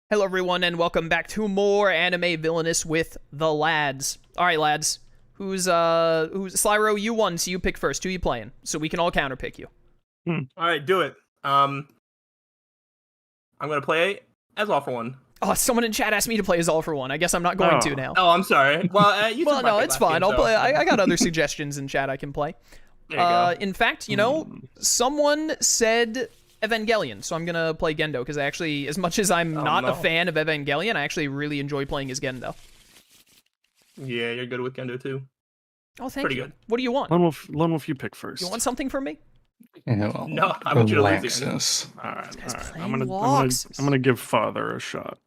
Hello everyone and welcome back to more Anime Villainous with the lads. Alright lads, who's Slyro, you won, so you pick first. Who you playing? So we can all counterpick you. Alright, do it. I'm gonna play as All For One. Oh, someone in chat asked me to play as All For One. I guess I'm not going to now. Oh, I'm sorry. Well, you well, took my no, pick it's last fine. game, I'll play. I got other suggestions in chat I can play. There you go. In fact, you know, someone said Evangelion, so I'm gonna play Gendo because I actually, as much as I'm not a fan of Evangelion, I actually really enjoy playing as Gendo. Yeah, you're good with Gendo too. Oh, thank Pretty you. good. What do you want? Lone Wolf, you pick first. You want something from me? Yeah, well, No, I want you to lose again. Laxus. All right. playing I'm Laxus. gonna give Father a shot.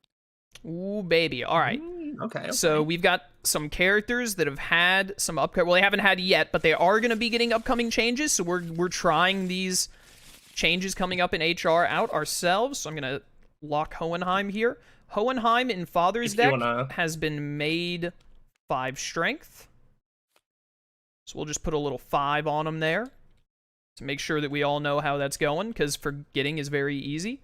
Ooh, baby. All right. Okay. So we've got some characters that have had some well, they haven't had yet, but they are going to be getting upcoming changes. So we're trying these changes coming up in HR out ourselves. So I'm going to lock Hohenheim here. Hohenheim in Father's deck has been made 5 strength. So we'll just put a little 5 on him there to make sure that we all know how that's going, because forgetting is very easy.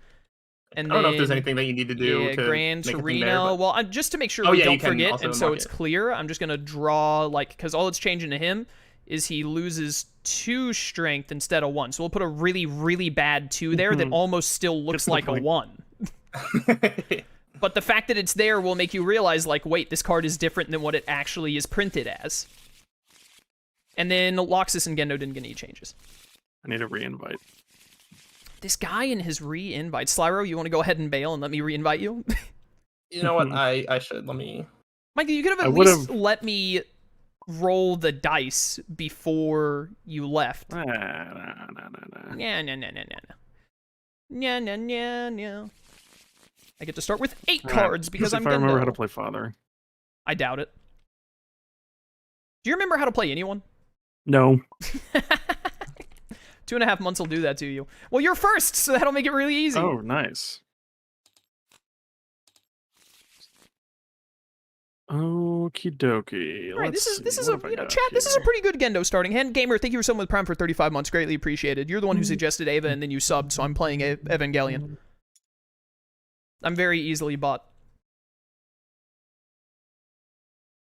And I don't know if there's anything that you need to do. Yeah, to Gran make Torino. Well, just to make sure we don't forget, and so it's clear, I'm just gonna draw, like, because all it's changing to him is he loses 2 strength instead of 1. So we'll put a really, really bad 2 there that almost still looks like a 1. But the fact that it's there will make you realize, like, wait, this card is different than what it actually is printed as. And then Laxus and Gendo didn't get any changes. I need a re-invite. This guy in his re-invite. Slyro, you want to go ahead and bail and let me re-invite you? You know what? I should. Let me... Michael, you could have at least let me roll the dice before you left. No. No. I get to start with 8 cards because I'm if I remember Gendo. how to play Father. I doubt it. Do you remember how to play anyone? No. 2.5 months will do that to you. Well, you're first, so that'll make it really easy. Oh, nice. Okie dokie. All right, this is a chat. This is a pretty good Gendo starting hand. Gamer, thank you so much with Prime for 35 months. Greatly appreciated. You're the one who suggested Ava, and then you subbed, so I'm playing Evangelion. I'm very easily bought.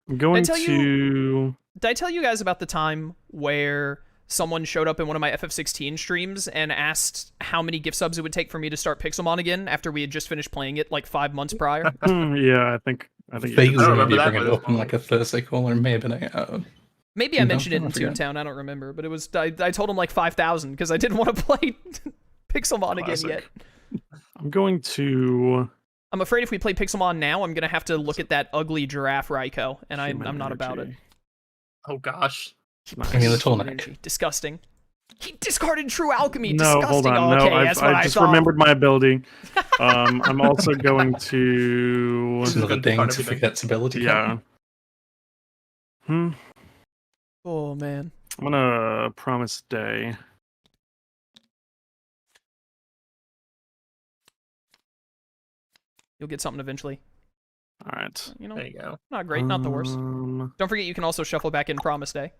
I'm going to... Did I tell you guys about the time where someone showed up in one of my FF16 streams and asked how many gift subs it would take for me to start Pixelmon again after we had just finished playing it like 5 months prior? Yeah, I think vaguely maybe bring it up in like a Thursday call or maybe maybe I mentioned it in Toontown. I don't remember, but it was I told him like 5,000 because I didn't want to play Pixelmon again yet. I'm going to... I'm afraid if we play Pixelmon now, I'm gonna have to look at that ugly giraffe Raikou, and I'm not about it. Oh gosh. I mean, the tournament. Disgusting. He discarded True Alchemy. No, Disgusting. hold on. Oh, no, okay, I just remembered my ability. I'm also going to... It's another thing to forget's ability. Yeah. Oh, man. I'm gonna promise day. You'll get something eventually. All right. You know, there you go. Not great, not the worst. Don't forget you can also shuffle back in Promise Day,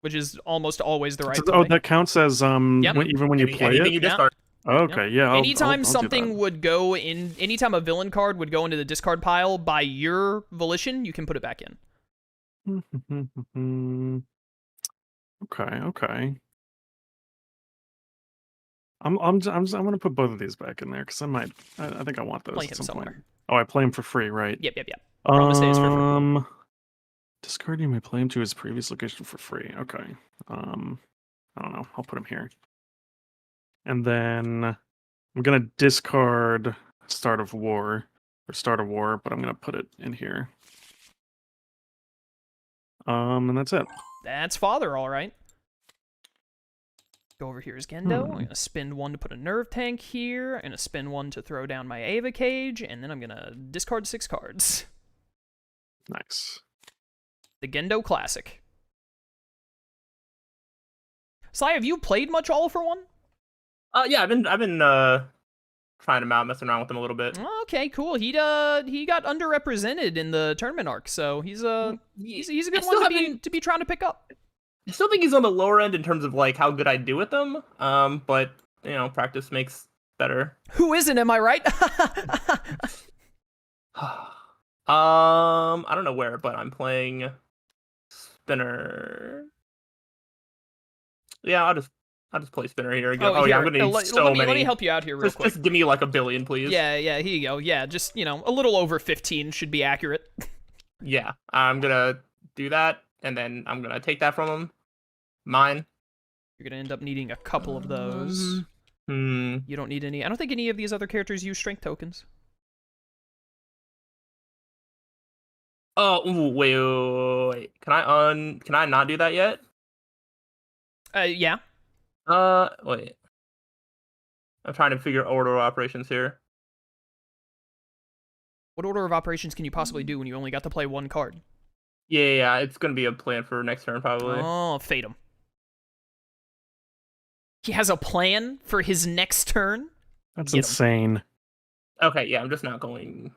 which is almost always the right play. Oh, that counts as even when you play it? You discard. Okay, yeah. Anytime I'll something would go in, anytime a villain card would go into the discard pile by your volition, you can put it back in. Okay. I'm gonna put both of these back in there because I think I want those Play him at some somewhere. point. Oh, I play him for free, right? Yep. Promise Day is for free. Discarding may play him to his previous location for free. Okay. I don't know. I'll put him here. And then I'm gonna discard Start of War, but I'm gonna put it in here. And that's it. That's Father, all right. Go over here as Gendo. I'm gonna spend 1 to put a nerve tank here. I'm gonna spend 1 to throw down my Ava cage, and then I'm gonna discard 6 cards. Nice. The Gendo Classic. Sly, have you played much All For One? Yeah, I've been trying him out, messing around with him a little bit. Okay, cool. He got underrepresented in the tournament arc, so he's a good one to be trying to pick up. I still think he's on the lower end in terms of like how good I do with them. But you know, practice makes better. Who isn't? Am I right? I don't know where, but I'm playing Spinner. Yeah, I'll just play Spinner here again. Oh, yeah, I'm gonna need so many. Let me help you out here real quick. Just give me like 1 billion, please. Yeah, here you go. Yeah, just, a little over 15 should be accurate. Yeah, I'm gonna do that, and then I'm gonna take that from him. Mine. You're gonna end up needing a couple of those. You don't need any. I don't think any of these other characters use strength tokens. Oh, wait. Can I not do that yet? Yeah. Wait. I'm trying to figure order of operations here. What order of operations can you possibly do when you only got to play one card? Yeah, it's gonna be a plan for next turn probably. Oh, fade him. He has a plan for his next turn? That's insane. Okay, yeah, I'm just not going.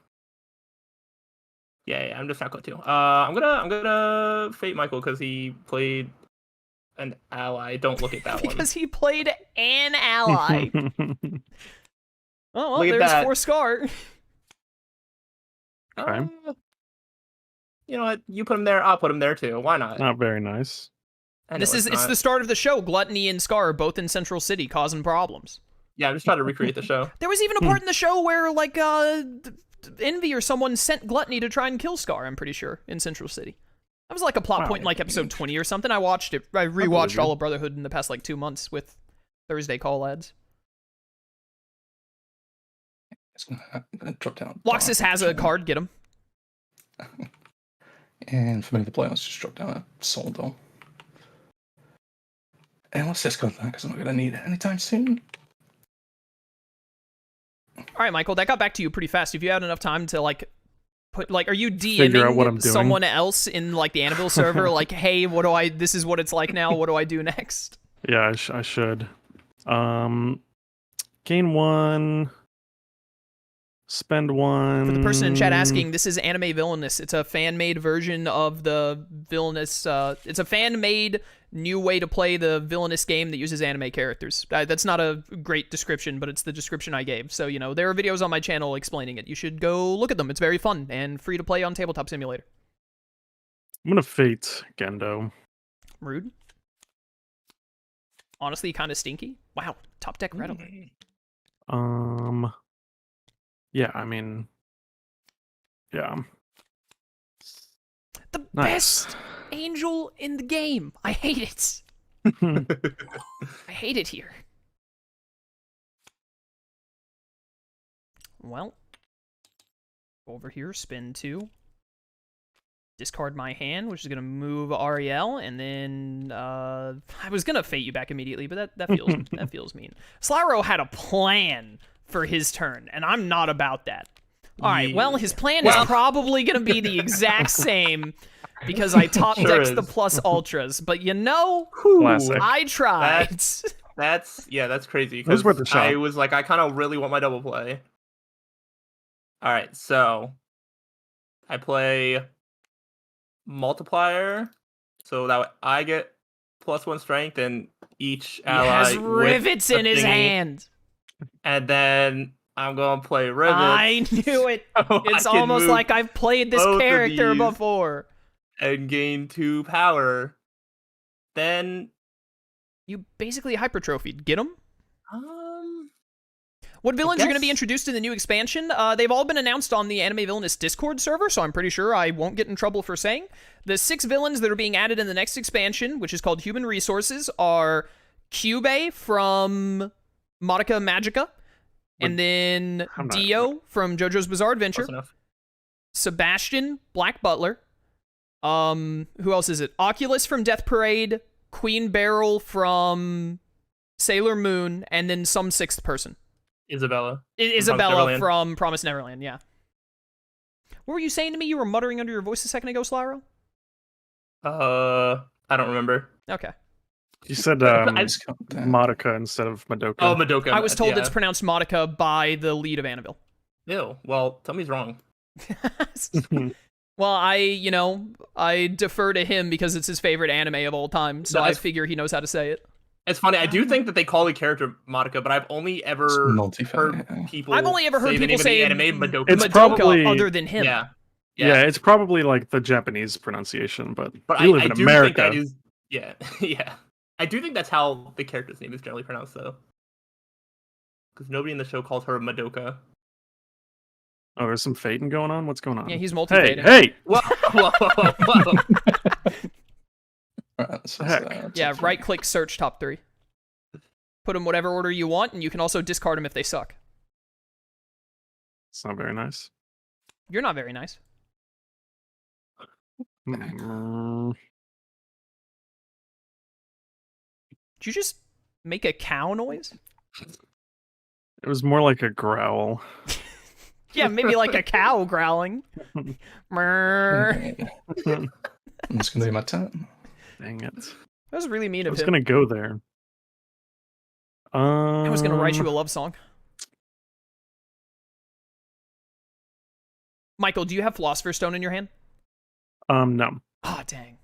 Yeah, I'm just not going to. I'm gonna fate Michael because he played an ally. Don't look at that one. Because he played an ally. Oh, well, Look at there's that. 4 scar. Okay. You know what? You put him there, I'll put him there too. Why not? Not very nice. It's the start of the show. Gluttony and Scar are both in Central City causing problems. Yeah, I'm just trying to recreate the show. There was even a part in the show where, like, Envy or someone sent Gluttony to try and kill Scar, I'm pretty sure, in Central City. That was like a plot point in like episode 20 or something. I watched it. I rewatched all of Brotherhood in the past like 2 months with Thursday call ads. I'm gonna drop down. Laxus has a card, get him. And for me to play, let's just drop down a Soldo. And let's discard that because I'm not gonna need it anytime soon. Alright, Michael, that got back to you pretty fast. If you had enough time to, like, are you Figure out what I'm DMing doing. someone else in, like, the Anvil server? Like, hey, this is what it's like now, what do I do next? Yeah, I should. Gain 1. Spend 1. For the person in chat asking, this is Anime Villainous. It's a fan-made version of the Villainous, it's a fan-made new way to play the Villainous game that uses anime characters. That's not a great description, but it's the description I gave. So, there are videos on my channel explaining it. You should go look at them. It's very fun and free to play on Tabletop Simulator. I'm gonna fate Gendo. Rude. Honestly, kind of stinky. Wow, top deck red alert. Yeah, I mean, yeah. The Nice. best angel in the game. I hate it. I hate it here. Well, over here, spin 2. Discard my hand, which is going to move Ariel, and then I was going to fate you back immediately, but that feels that feels mean. Slyro had a plan for his turn, and I'm not about that. All right, well, his plan is probably going to be the exact same because I top decked the plus ultras, but Classic. I tried. That's crazy. That's worth a shot. I was like, I kind of really want my double play. All right, so I play multiplier, so that I get +1 strength, and each ally has rivets in his hand. And then I'm going to play rivets. I knew it. It's almost like I've played this character before. And gain 2 power. Then you basically hypertrophied. Get him? What villains are going to be introduced in the new expansion? They've all been announced on the Anime Villainous Discord server, so I'm pretty sure I won't get in trouble for saying. The 6 villains that are being added in the next expansion, which is called Human Resources, are Kyubey from Madoka Magica, and then Dio from JoJo's Bizarre Adventure, Sebastian, Black Butler, who else is it? Oculus from Death Parade, Queen Beryl from Sailor Moon, and then some 6th person. Isabella from Promised Neverland, yeah. What were you saying to me? You were muttering under your voice a second ago, Slyro? I don't remember. Okay. You said Madoka instead of Madoka. Oh, Madoka. I was told it's pronounced Madoka by the lead of Annabelle. Ew. Well, tell me he's wrong. Well, I defer to him because it's his favorite anime of all time, so I figure he knows how to say it. It's funny. I do think that they call the character Madoka, but I've only ever heard people. I've only ever heard people say anime Madoka. It's Madoka probably other than him. Yeah. Yeah, it's probably like the Japanese pronunciation, but But we live I in do America. think that is yeah. Yeah. I do think that's how the character's name is generally pronounced though. Because nobody in the show calls her Madoka. Oh, there's some fading going on? What's going on? Yeah, he's Hey, multi-fading. hey! Whoa, whoa, whoa, whoa. Right, this is, Heck. Yeah, top right-click, search top 3. Put them whatever order you want, and you can also discard them if they suck. It's not very nice. You're not very nice. Mm, Did you just make a cow noise? It was more like a growl. Yeah, maybe like a cow growling. Mrrr. three. I'm just gonna do my turn. Dang it. That was really mean I of was him. gonna go there. I was gonna write you a love song. Michael, do you have Philosopher's Stone in your hand? No. Ah, dang.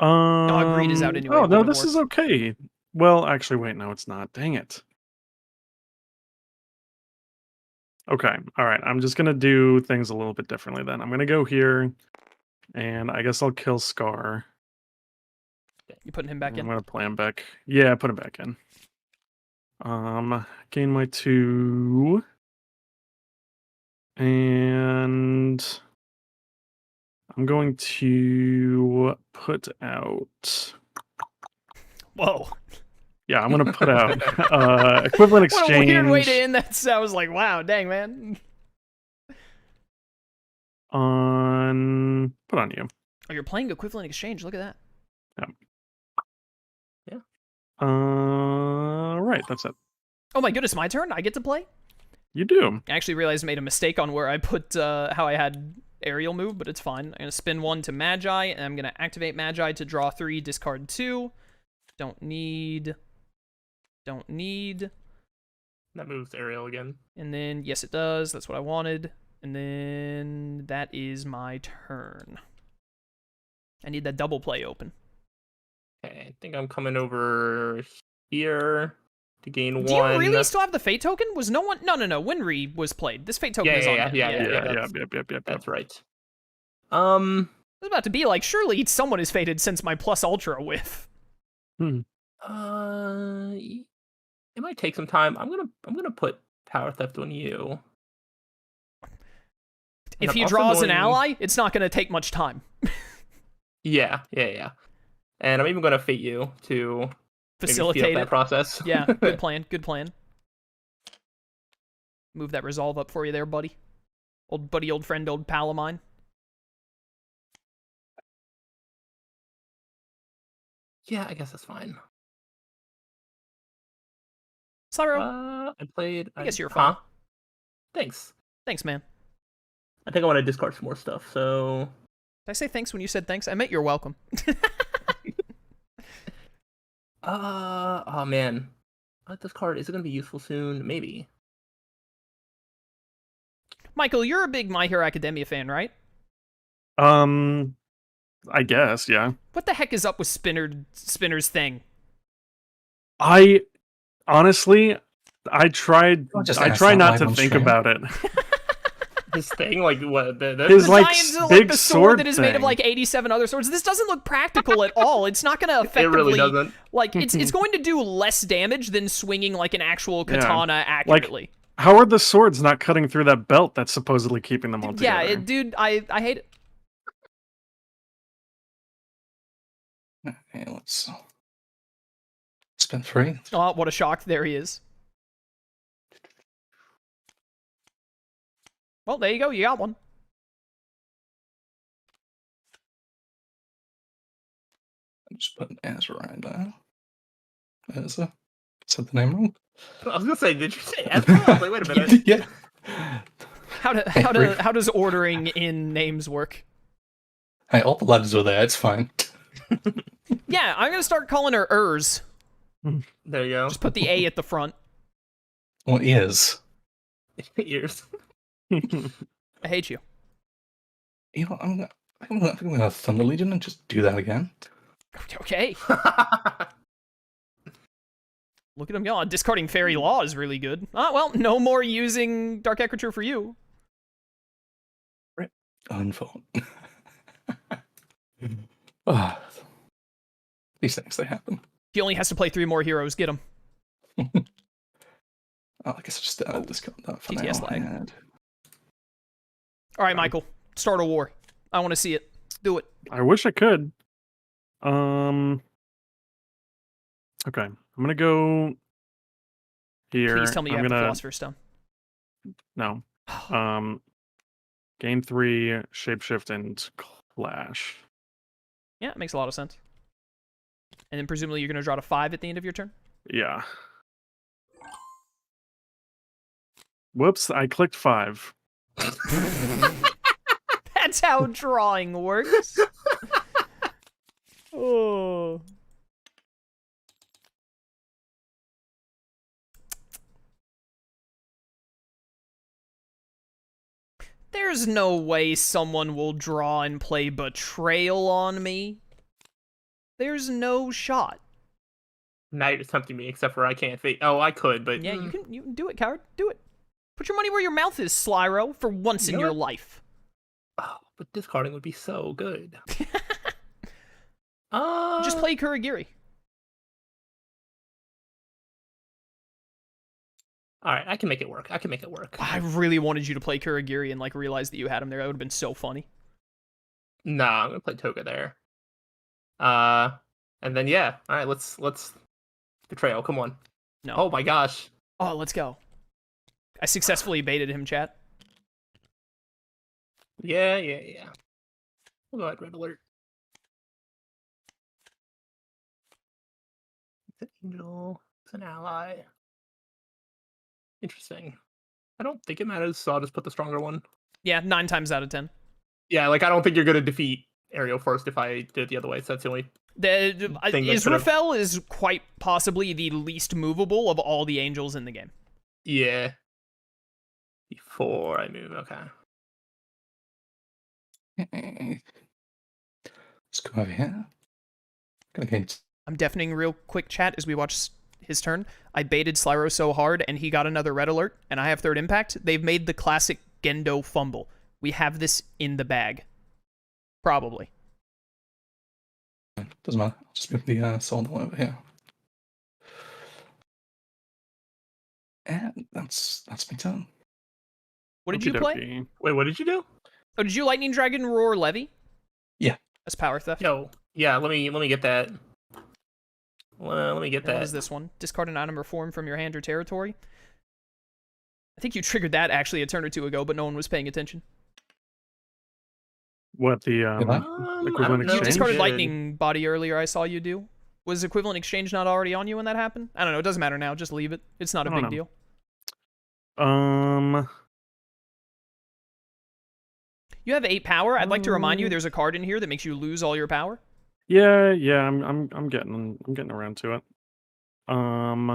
No, greed is out anyway. Oh, It no, wouldn't this have is okay. Well, actually, wait, no, it's not. Dang it. Okay, all right. I'm just gonna do things a little bit differently then. I'm gonna go here, and I guess I'll kill Scar. You putting him back I'm in? gonna play him back. Yeah, put him back in. Gain my 2. And I'm going to put out. Whoa. Yeah, I'm gonna put out equivalent exchange. What a weird way to end that. I was like, wow, dang, man. Put on you. Oh, you're playing equivalent exchange. Look at that. Right, that's it. Oh my goodness, my turn? I get to play? You do. I actually realized I made a mistake on where I put how I had aerial move, but it's fine. I'm going to spin 1 to Magi, and I'm going to activate Magi to draw 3, discard 2. Don't need. That moves Ariel again. And then, yes, it does. That's what I wanted. And then that is my turn. I need that double play open. Okay, I think I'm coming over here to gain 1. Do you really still have the Fate token? Was no one... No. Winry was played. This Fate token is on him. Yeah. That's right. I was about to be like, surely someone is fated since my plus ultra whiff. It might take some time. I'm gonna put Power Theft on you. If I'm he also draws an going- ally, it's not going to take much time. Yeah. And I'm even gonna Fate you to maybe speed Facilitate up that it. process. Yeah, good plan. Move that resolve up for you there, buddy. Old friend, old pal of mine. Yeah, I guess that's fine. Slaro, I played. I guess you're fine. Thanks. Thanks, man. I think I want to discard some more stuff. So. Did I say thanks when you said thanks? I meant you're welcome. Oh man, this card is it gonna be useful soon? Maybe. Michael, you're a big My Hero Academia fan, right? I guess, yeah. What the heck is up with Spinner's thing? I honestly, I try not to think about it. His thing, like what? His The like giant, big the sword that is made of thing. like 87 other swords. This doesn't look practical at all. It's not going to It effectively. really doesn't. Like it's going to do less damage than swinging like an actual katana accurately. How are the swords not cutting through that belt that's supposedly keeping them all together? Yeah, dude, I hate it. Okay, let's spin 3. Oh, what a shock! There he is. Well, there you go. You got one. I'm just putting Ezra right there. Ezra? Said the name wrong? I was gonna say, did you say Ezra? I was like, wait a minute. Yeah. How does ordering in names work? Hey, all the letters are there. It's fine. Yeah, I'm gonna start calling her Urs. There you go. Just put the A at the front. What is? Ears. I hate you. You know, I'm gonna Thunder Legion and just do that again. Okay. Look at him go. Discarding Fairy Law is really good. Ah, well, no more using Dark Ecriture for you. Unfold. Ah, these things, they happen. He only has to play 3 more heroes. Get him. I guess I just discard that for TTS now. lag. And All right, Michael. Start a war. I want to see it. Do it. I wish I could. Okay, I'm gonna go here. Please tell me you I'm have the gonna Philosopher's Stone. no. Gain 3, shapeshift, and clash. Yeah, it makes a lot of sense. And then presumably you're going to draw to 5 at the end of your turn? Yeah. Whoops! I clicked 5. That's how drawing works. Oh. There's no way someone will draw and play Betrayal on me. There's no shot. Now you're just tempting me, except for I can't think. Oh, I could, but Yeah, you can do it, coward. Do it. Put your money where your mouth is, Slyro, for once in know your what? life. Oh, but discarding would be so good. Just play Kuragiri. All right, I can make it work. I can make it work. I really wanted you to play Kuragiri and like realize that you had him there. That would have been so funny. Nah, I'm gonna play Toga there. And then yeah, all right, let's Betrayal. Come on. No. Oh my gosh. Oh, let's go. I successfully baited him, chat. Yeah. We'll go ahead, Red Alert. It's an angel. It's an ally. Interesting. I don't think it matters, so I'll just put the stronger one. Yeah, 9 times out of 10. Yeah, like I don't think you're gonna defeat Ariel first if I did it the other way. So that's the only. Thing that could've- Israfel is quite possibly the least movable of all the angels in the game. Yeah. Before I move, okay. let's go over here. Gonna gain. I'm deafening real quick, chat, as we watch his turn. I baited Slyro so hard, and he got another red alert, and I have 3rd impact. They've made the classic Gendo fumble. We have this in the bag. Probably. Doesn't matter. I'll just move the soul over here. And that's my turn. What did you play? Okey-dokey. Wait, what did you do? Oh, did you Lightning Dragon Roar Levy? Yeah. That's power theft. Yo, yeah. Let me get that. Let me get What that. is this one? Discard an item or form from your hand or territory. I think you triggered that actually a turn or 2 ago, but no one was paying attention. What the I equivalent don't know. You exchange? discarded Good. Lightning Body earlier, I saw you do. Was equivalent exchange not already on you when that happened? I don't know, it doesn't matter now, just leave it. It's not a I don't big know. deal. You have 8 power. I'd like to remind you there's a card in here that makes you lose all your power. Yeah, I'm getting around to it. I'm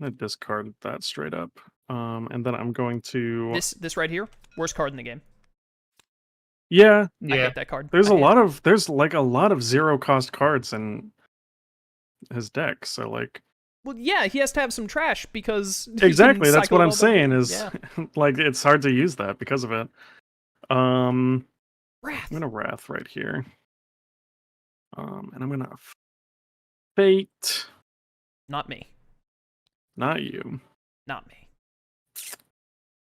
gonna discard that straight up. And then I'm going to This right here, worst card in the game. yeah. I Yeah. hate that card. There's I a hate lot of there's like a lot of 0 cost cards in his deck. So like Well, yeah, he has to have some trash because he can exactly that's cycle what it I'm all back saying in. is Yeah. like it's hard to use that because of it. I'm Wrath. gonna Wrath right here. And I'm gonna Fate. Not me. Not you. Not me.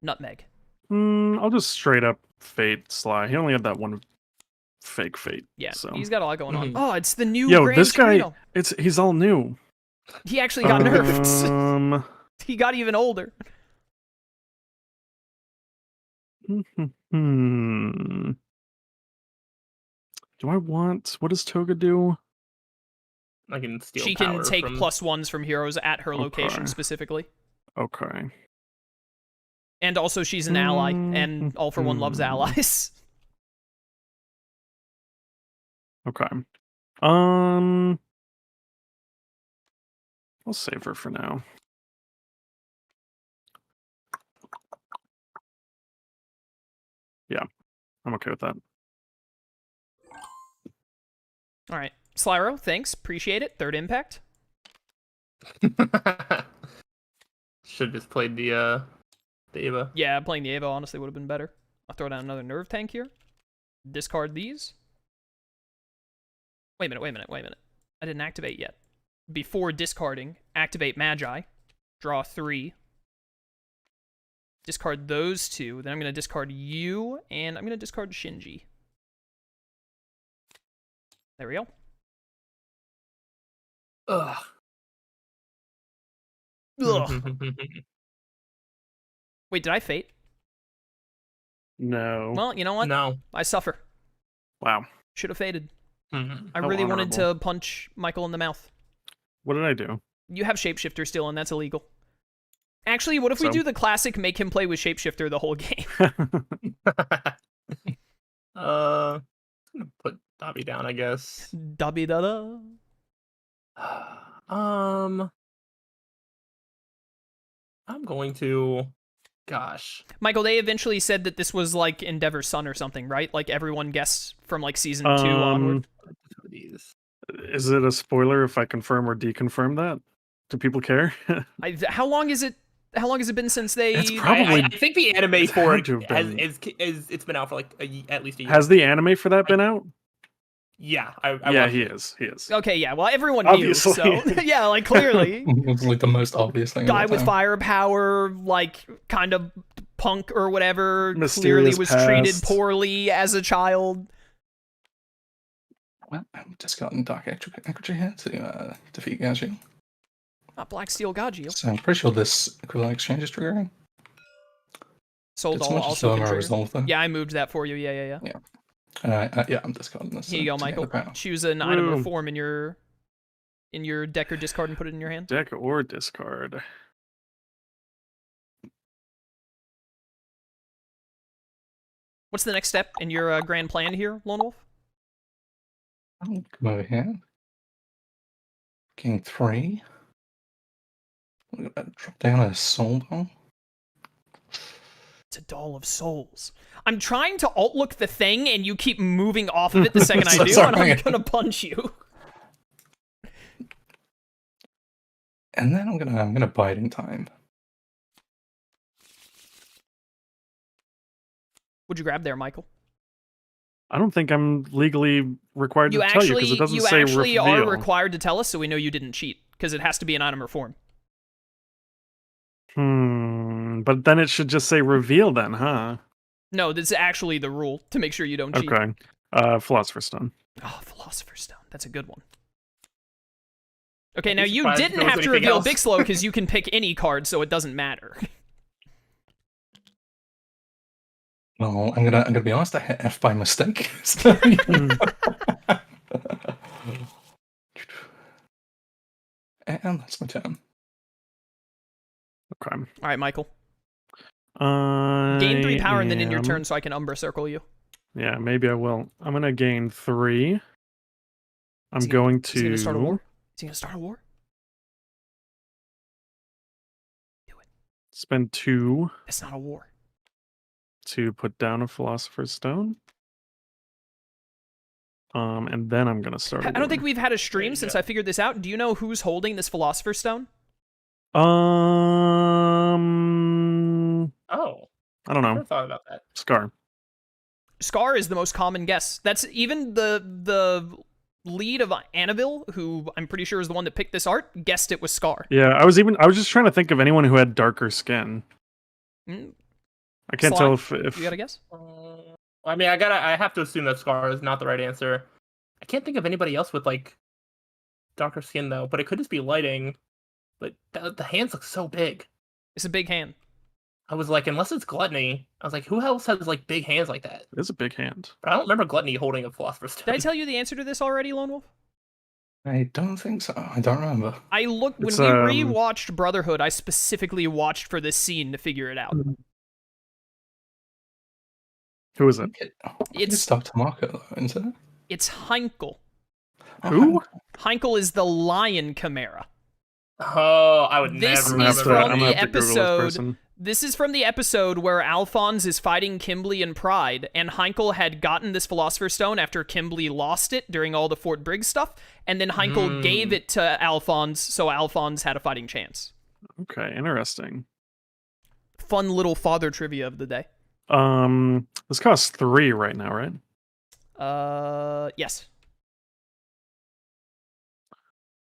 Nutmeg. I'll just straight up Fate Sly. He only had that one fake Fate. Yeah, So he's got a lot going on. Mhm. Oh, it's the new yo, Grand this guy, Torino. he's all new. He actually got nerfed. Um, He got even older. hmm. Do I want? What does Toga do? I can steal She can power take from... +1s from heroes at her location Okay. specifically. Okay. And also she's an ally, and All for One loves allies. Okay. I'll save her for now. Yeah, I'm okay with that. Alright. Slyro, thanks. Appreciate it. Third impact. Should have just played the Ava. Yeah, playing the Ava honestly would have been better. I'll throw down another nerve tank here. Discard these. Wait a minute. I didn't activate yet. Before discarding, activate Magi. Draw 3. Discard those 2. Then I'm going to discard you, and I'm going to discard Shinji. There we go. Ugh. Ugh. Wait, did I fate? No. Well, you know what? No. I suffer. Wow. Should have faded. Mhm. I How really wanted honorable. to punch Michael in the mouth. What did I do? You have Shapeshifter still, and that's illegal. Actually, what if we So? do the classic make him play with Shapeshifter the whole game? I'm gonna put Dobby down, I guess. Da-bi-da-da. I'm going to. Gosh. Michael, they eventually said that this was like Endeavor's son or something, right? Like everyone guessed from like season 2 onward. Two of these. Is it a spoiler if I confirm or deconfirm that? Do people care? How long has it been since they? It's probably- I think the anime It's for had it to have been. it's been out for like at least a year. Has the anime for that been out? Yeah, I Yeah, watched he it. is. He is. Okay, yeah. Well, everyone Obviously. knew. So yeah, like clearly, It's like the most obvious thing. of guy all with time. firepower, like kind of punk or whatever, Mysterious clearly was treated past. poorly as a child. Well, I'm discarding Dark Equity here to defeat Gaji. Not Black Steel Gajio. So I'm pretty sure this equivalent exchange is triggering. Soul Did Doll someone just also tell can him I trigger. resolved that? Yeah, I moved that for you. Yeah. Yeah, I'm discarding this. Here you go, to get the Michael. power. Choose an item or Boom. form in your deck or discard and put it in your hand. Deck or discard. What's the next step in your grand plan here, Lone Wolf? I'll come over here. Gain 3. We're gonna drop down a soul doll. It's a Doll of Souls. I'm trying to alt-look the thing, and you keep moving off of it the second I So do, sorry. and I'm gonna punch you. And then I'm gonna bide in time. What'd you grab there, Michael? I don't think I'm legally required You to tell you because actually, it doesn't you say actually reveal. are required to tell us, so we know you didn't cheat, because it has to be an item or form. But then it should just say reveal then, huh? No, this is actually the rule to make sure you don't cheat. Okay. Philosopher's Stone. Oh, Philosopher's Stone. That's a good one. Okay, I'd now be you surprised if didn't there was have to anything reveal else. Big Slow because you can pick any card, so it doesn't matter. No, I'm gonna be honest. I hit F by mistake. So- and that's my turn. Okay. All right, Michael. Gain 3 power and then end your am- turn so I can Umbra Circle you. Yeah, maybe I will. I'm gonna gain 3. I'm Is he- going Is he gonna start a to war? Is he gonna start a war? spend 2 It's not a war. to put down a Philosopher's Stone. And then I'm gonna start. I don't think war. we've had a stream you since go. I figured this out. Do you know who's holding this Philosopher's Stone? Oh, I don't I know. never thought about that. Scar. Scar is the most common guess. That's even the lead of Annabelle, who I'm pretty sure is the one that picked this art, guessed it was Scar. Yeah, I was just trying to think of anyone who had darker skin. Mm, I can't Sly, tell if you got a guess? I mean, I have to assume that Scar is not the right answer. I can't think of anybody else with like darker skin though, but it could just be lighting. But the hands look so big. It's a big hand. I was like, unless it's Gluttony, I was like, who else has like big hands like that? it is a big hand. But I don't remember Gluttony holding a Philosopher's Stone. Did I tell you the answer to this already, Lone Wolf? I don't think so. I don't remember. I looked when It's, we rewatched Brotherhood. I specifically watched for this scene to figure it out. Who is it? It's- It's Dr. Marco, though, isn't it? It's Heinkel. Who? Heinkel is the lion chimera. Oh, I would This never is remember. from I'm the gonna have to Google this episode- person. This is from the episode where Alphonse is fighting Kimberly in Pride, and Heinkel had gotten this Philosopher's Stone after Kimberly lost it during all the Fort Briggs stuff, and then Heinkel gave it to Alphonse, so Alphonse had a fighting chance. Okay, interesting. Fun little father trivia of the day. This costs 3 right now, right? Yes.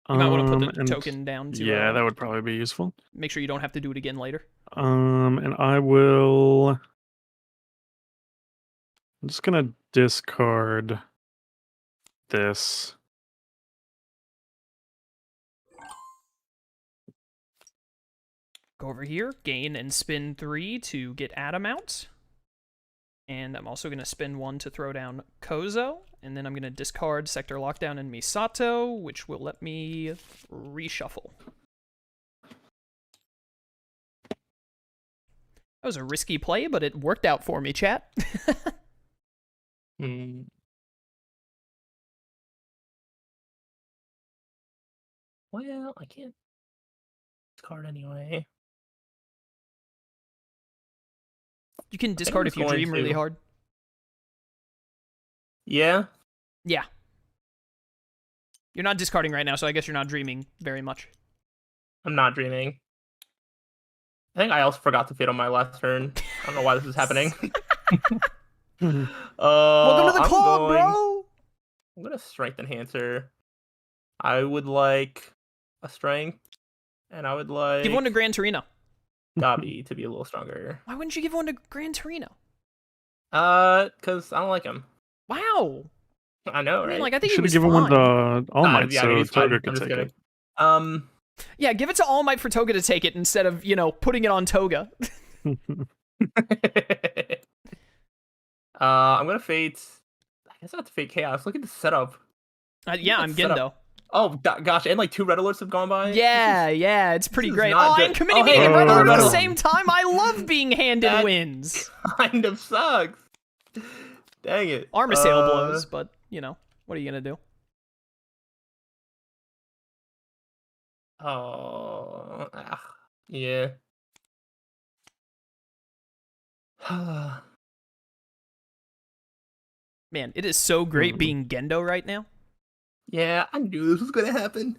You might want to put the and token down to yeah, that would probably be useful. make sure you don't have to do it again later. And I will. I'm just gonna discard this. Go over here, gain and spin 3 to get Adam out. And I'm also going to spin 1 to throw down Kozo. And then I'm going to discard Sector Lockdown and Misato, which will let me reshuffle. That was a risky play, but it worked out for me, chat. Well, I can't discard anyway. You can discard if you dream really hard. Yeah? Yeah. You're not discarding right now, so I guess you're not dreaming very much. I'm not dreaming. I think I also forgot to fade on my last turn. I don't know why this is happening. Welcome to the club, bro! I'm going to Strength Enhancer. I would like a Strength, and I would like... Give one to Gran Torino. Gabi to be a little stronger. Why wouldn't you give one to Gran Torino? Because I don't like him. Wow. I know, right? I think he Should have was given fine. one to All Might, yeah, so he's fine. Toga I'm could just take kidding. it. Yeah, give it to All Might for Toga to take it instead of, putting it on Toga. I'm gonna fade. I guess I have to fade Chaos. Look at the setup. Yeah, I'm Gendo. Oh gosh, and like 2 red alerts have gone by. Yeah, it's pretty is great. not Oh, good. and committing Oh, me hey, and Red oh, Alert at no. the same time. I love being handed That- wins. Kind of sucks. Dang it. Armor sale blows, but, what are you going to do? Oh, yeah. Man, it is so great being Gendo right now. Yeah, I knew this was gonna happen.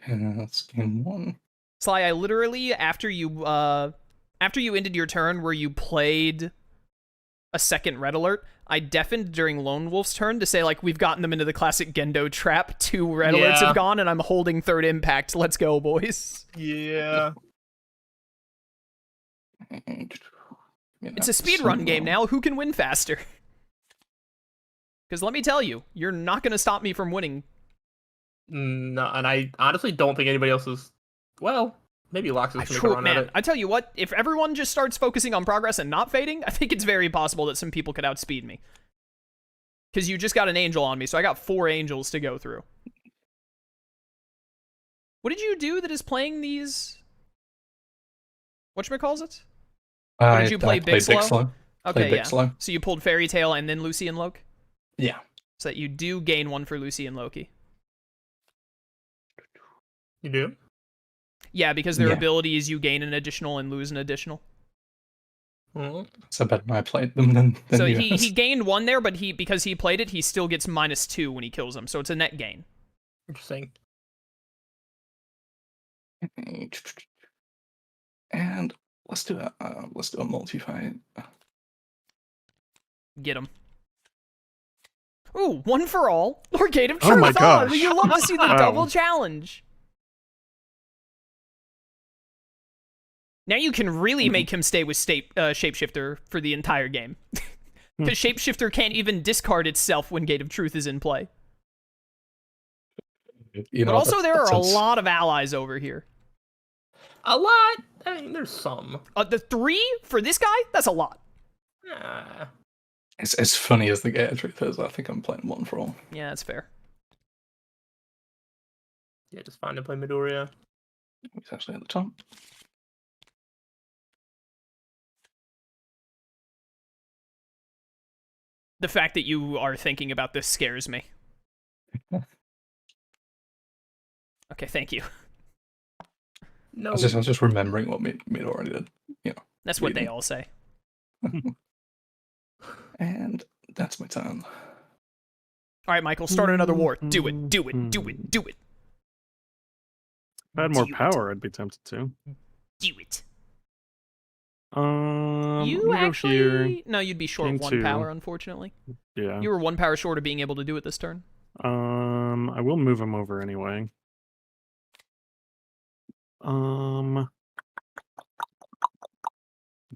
That's game 1. Sly, I literally, after you ended your turn where you played a second Red Alert, I deafened during Lone Wolf's turn to say, we've gotten them into the classic Gendo trap. 2 Red Alerts have gone, and I'm holding 3rd Impact. Let's go, boys. Yeah. It's a speedrun game now. Who can win faster? Because let me tell you, you're not going to stop me from winning. No, and I honestly don't think anybody else is. Well, maybe Laxus can make a run at it. I tell you what, if everyone just starts focusing on progress and not fading, I think it's very possible that some people could outspeed me. Because you just got an angel on me, so I got 4 angels to go through. What did you do that is playing these? Whatchamacallit? Or did you play Big Slow? Okay, Big Slow. So you pulled Fairy Tail and then Lucy and Loki? Yeah. So that you do gain 1 for Lucy and Loki. You do? Yeah, because their abilities, you gain an additional and lose an additional. Mm-hmm. So better I played them than So you he guys. gained 1 there, but because he played it, he still gets -2 when he kills them. So it's a net gain. Interesting. And let's do a multi-fight. Get him. Ooh, 1 for all. Or Gate of Oh Truth. my gosh. You love to see the Wow. double challenge. Now you can really make him stay with Shapeshifter for the entire game. Because Shapeshifter can't even discard itself when Gate of Truth is in play. You know, But also there that are a sounds- lot of allies over here. A lot? I mean, there's some. The 3 for this guy? That's a lot. It's as funny as the Gate of Truth is. I think I'm playing 1 for all. Yeah, that's fair. Yeah, just fine to play Midoriya. He's actually at the top. The fact that you are thinking about this scares me. Okay, thank you. No. I was just remembering what Mid already did. That's what they Reading. all say. And that's my turn. All right, Michael, start another war. Do it, do it, do it, do it. If I had more Do it. power, I'd be tempted to. Do it. Let You me go actually... here. No, you'd be short Gain of 1 2. power, unfortunately. Yeah. You were 1 power short of being able to do it this turn. I will move him over anyway.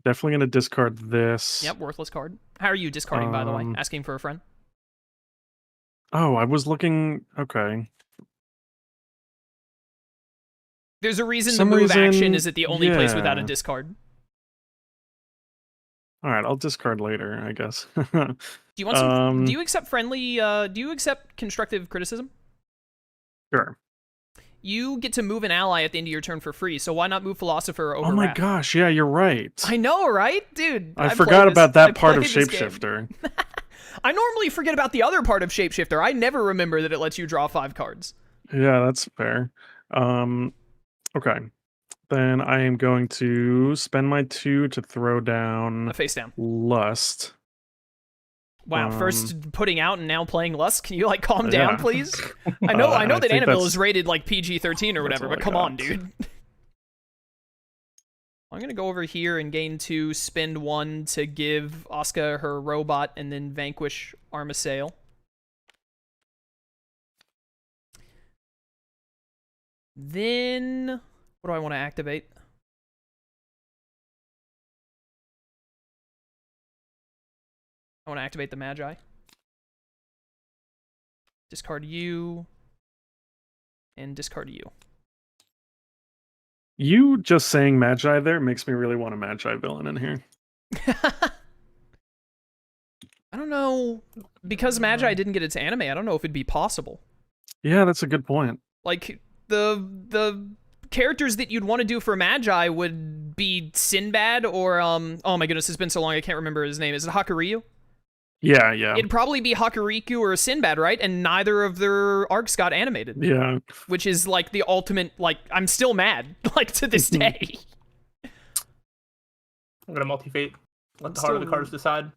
Definitely gonna discard this. Yep, worthless card. How are you discarding, by the way? Um, Asking for a friend? Oh, I was looking. Okay. There's a reason the Some move action reason- is at the only place without a yeah. discard. All right, I'll discard later, I guess. Do you want some... do you accept friendly... do you accept constructive criticism? Sure. You get to move an ally at the end of your turn for free, so why not move Philosopher over Oh my Wrath? gosh, yeah, you're right. I know, right? Dude, I played forgot this- about I that part of played this game. Shapeshifter. I normally forget about the other part of Shapeshifter. I never remember that it lets you draw 5 cards. Yeah, that's fair. Okay. Then I am going to spend my 2 to throw down A face down. Lust. Wow, first putting out and now playing Lust. Can you like calm down, yeah. please? I know I that think Annabelle that's- is rated like PG-13 or that's whatever, all but I come on, got. dude. I'm gonna go over here and gain 2, spend 1 to give Asuka her robot, and then vanquish Armisail. Then, what do I want to activate? I want to activate the Magi. Discard you. And discard you. You just saying Magi there makes me really want a Magi villain in here. I don't know. Because Magi didn't get its anime, I don't know if it'd be possible. Yeah, that's a good point. Like, the characters that you'd want to do for Magi would be Sinbad or, oh my goodness, it's been so long I can't remember his name. Is it Hakuryu? Yeah, yeah. It'd probably be Hakuriku or Sinbad, right? And neither of their arcs got animated. Yeah. Which is, like, the ultimate, like, I'm still mad, like, to this day. I'm gonna multi-fate. Let the I'm heart of the still- cards decide.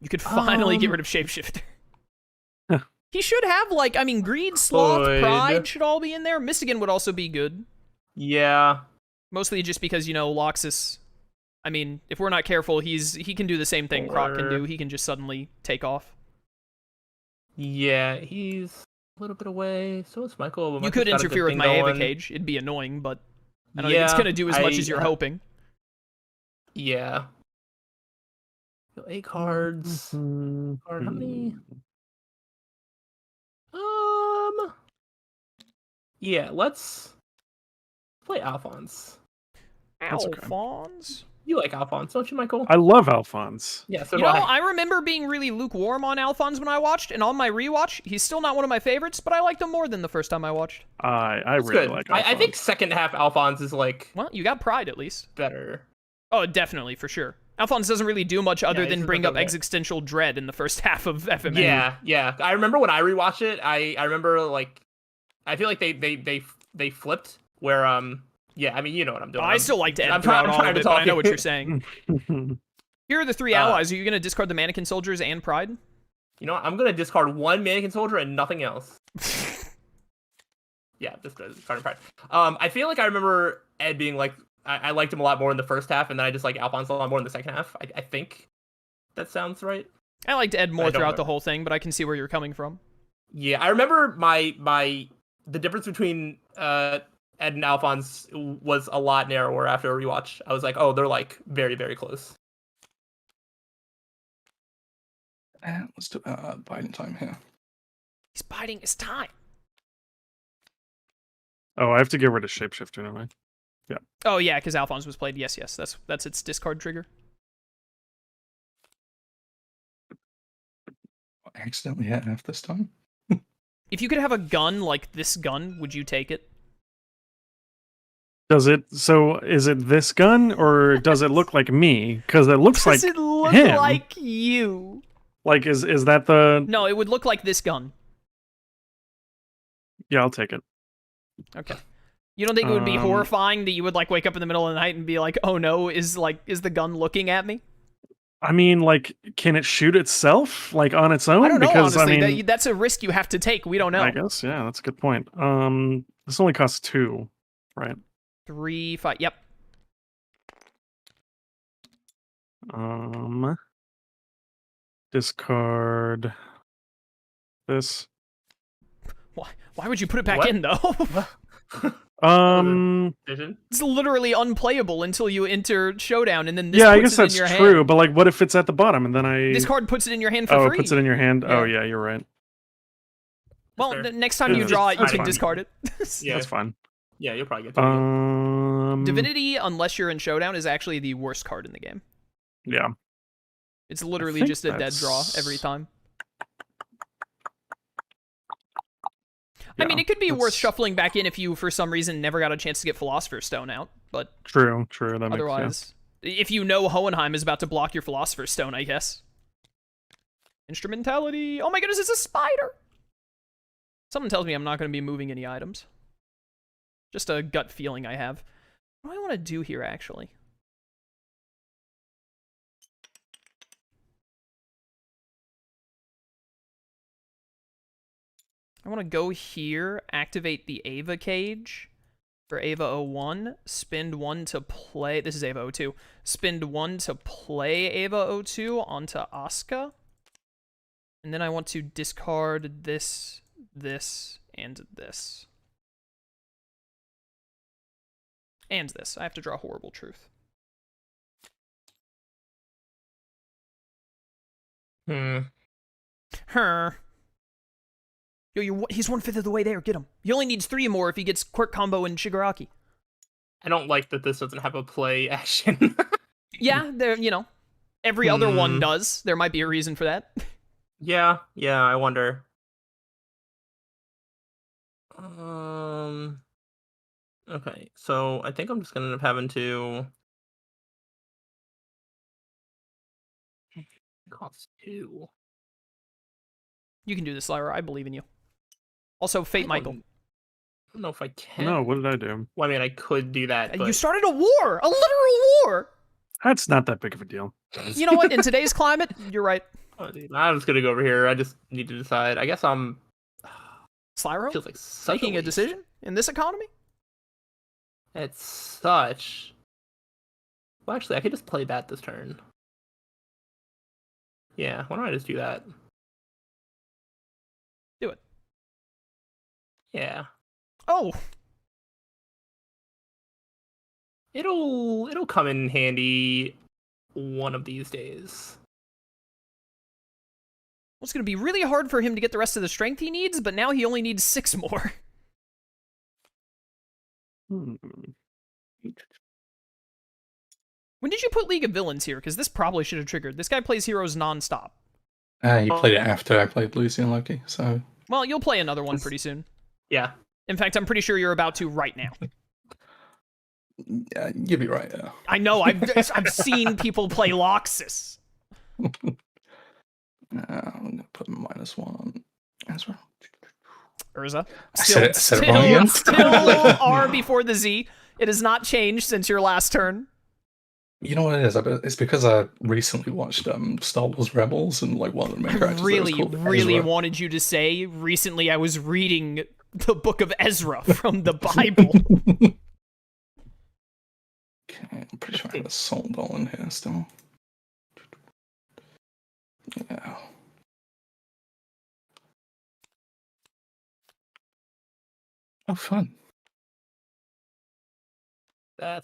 You could finally get rid of Shapeshifter. He should have, like, I mean, Greed, Sloth, Void. Pride should all be in there. Mystigan would also be good. Yeah. Mostly just because, you know, Laxus... I mean, if we're not careful, he can do the same thing Croc can do. He can just suddenly take off. Yeah, he's a little bit away. So is Michael. You Michael's could got a good interfere with thing my Ava going. Cage. It'd be annoying, but I don't think it's going to do as much as you're hoping. Yeah. 8 cards. Card, how many? Yeah, let's play Alphonse. That's okay. Alphonse? You like Alphonse, don't you, Michael? I love Alphonse. Yeah, so You do know, I. I remember being really lukewarm on Alphonse when I watched, and on my rewatch, he's still not one of my favorites, but I liked him more than the first time I watched. I It's really good. like I Alphonse. think second half Alphonse is like Well, you got Pride at least. better. Oh, definitely, for sure. Alphonse doesn't really do much other he's than just bring like up a- existential dread in the first half of FMA. Yeah. I remember when I rewatched it. I remember like I feel like they flipped where yeah. I mean, you know what I'm doing. I still like to I'm edit trying- throughout I'm all trying of to it, but I talk know you. what you're saying. Here are the 3 allies. Are you going to discard the Mannequin Soldiers and Pride? You know what? I'm gonna discard 1 Mannequin Soldier and nothing else. Yeah, just discarding Pride. I feel like I remember Ed being like I liked him a lot more in the first half, and then I just like Alphonse a lot more in the second half. I think that sounds right. I liked Ed more I don't throughout the remember. whole thing, but I can see where you're coming from. Yeah, I remember the difference between Ed and Alphonse was a lot narrower after a rewatch. I was like, oh, they're like very, very close. And let's do biding time here. He's biding his time. Oh, I have to get rid of Shapeshifter, don't I? Oh, yeah, because Alphonse was played. Yes. That's its discard trigger. I accidentally hit F this time. If you could have a gun like this gun, would you take it? Does it? So is it this gun or does it look like me? Because it looks Does like it look him. like you? Like is that the? No, it would look like this gun. Yeah, I'll take it. Okay. You don't think it would be Um, horrifying that you would like wake up in the middle of the night and be like, "Oh no, is the gun looking at me?" I mean, like, can it shoot itself like on its own? I don't know, Because honestly. I mean, That's a risk you have to take. We don't know. I guess yeah, that's a good point. This only costs 2, right? 3, 5. Yep. Discard this. Why would you put it back What? in though? Vision? It's literally unplayable until you enter Showdown, and then this Yeah, I puts guess it in that's your true. hand. But like, what if it's at the bottom and then This card puts it in your hand for oh, free. it puts it in your hand. Oh Yeah. yeah, you're right. Well, Fair. next time you Yeah, draw it, you that's can fine. discard it. Yeah. That's fine. Yeah, you'll probably get to it. Divinity, unless you're in Showdown, is actually the worst card in the game. Yeah. It's literally think just a dead draw that's- every time. Yeah, I mean, it could be worth that's- shuffling back in if you, for some reason, never got a chance to get Philosopher's Stone out. But True. That makes otherwise, if you know Hohenheim is about to block your Philosopher's Stone, I guess. Instrumentality. Oh my goodness, it's a spider! Something tells me I'm not going to be moving any items. Just a gut feeling I have. What do I want to do here, actually? I want to go here, activate the Ava cage for Ava 01, spend 1 to play... This is Ava 02. Spend 1 to play Ava 02 onto Asuka. And then I want to discard this, and this. And this. I have to draw Horrible Truth. Her. Yo, he's 1/5 of the way there. Get him. He only needs 3 more if he gets Quirk Combo and Shigaraki. I don't like that this doesn't have a play action. Yeah, there. Every other one does. There might be a reason for that. Yeah, I wonder. Okay, so I think I'm just gonna end up having to cost 2. You can do this, Lyra. I believe in you. Also, Fate Michael. I don't know if I can. No, what did I do? Well, I mean, I could do that, but You started a war! A literal war! That's not that big of a deal. You know what? In today's climate, you're right. oh, dude, I'm just gonna go over here. I just need to decide. I guess I'm Slyro? feels like such Making a waste. decision in this economy? It's such. Well, actually, I could just play that this turn. Yeah, why don't I just do that? Do it. Yeah, Oh, it'll come in handy one of these days. well, it's going to be really hard for him to get the rest of the strength he needs, but now he only needs 6 more. Hmm. When did you put League of Villains here? Because this probably should have triggered. This guy plays heroes nonstop. You played it after I played Lucy and Loki, so Well, you'll play another one pretty soon. Yeah, In fact, I'm pretty sure you're about to right now. yeah, you'll be right. Yeah. I know. I've seen people play Laxus. I'm gonna put -1 on Ezra. Urza. I said it wrong again. Still R before the Z. It has not changed since your last turn. You know what it is? It's because I recently watched Star Wars Rebels, and like one of the main characters there is called Really Ezra. wanted you to say, recently I was reading the book of Ezra from the Bible. Okay, I'm pretty sure I have a Soul Doll in here still. Yeah. Oh, fun. that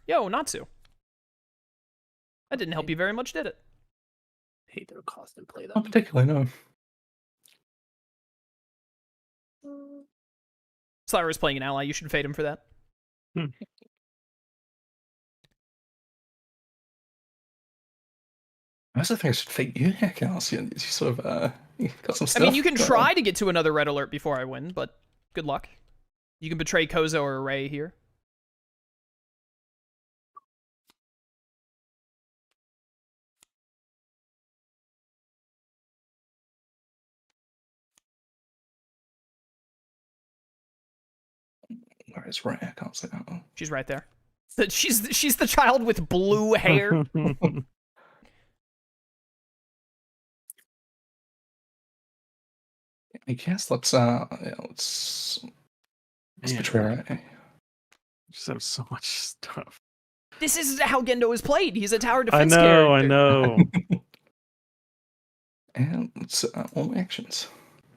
Yo, Natsu. That didn't help you very much, did it? hate their cost and play Not them. particularly, no. Slayer is playing an ally. You should fade him for that. I also think I should fake you, Chaos. You sort of you got some I stuff. mean, you can going try on. to get to another red alert before I win, but good luck. You can betray Kozo or Ray here. Where is Ray? I can't see that one. She's right there. She's the child with blue hair. I guess let's Man, betray Ray. just have so much stuff. This is how Gendo is played. He's a tower I defense know, I character. know. And it's all my actions.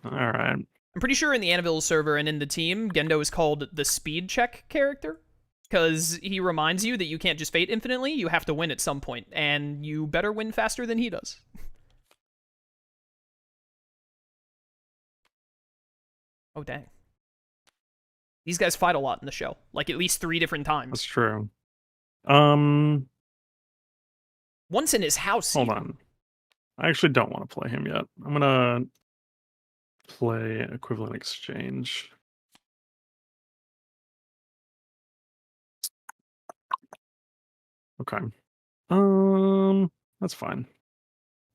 All right. I'm pretty sure in the Anvil server and in the team, Gendo is called the speed check character, because he reminds you that you can't just fate infinitely, you have to win at some point, and you better win faster than he does. Oh, dang. These guys fight a lot in the show, like at least 3 different That's times. true. Once in his house. Hold even. on. I actually don't want to play him yet. I'm gonna play Equivalent Exchange. Okay. That's fine.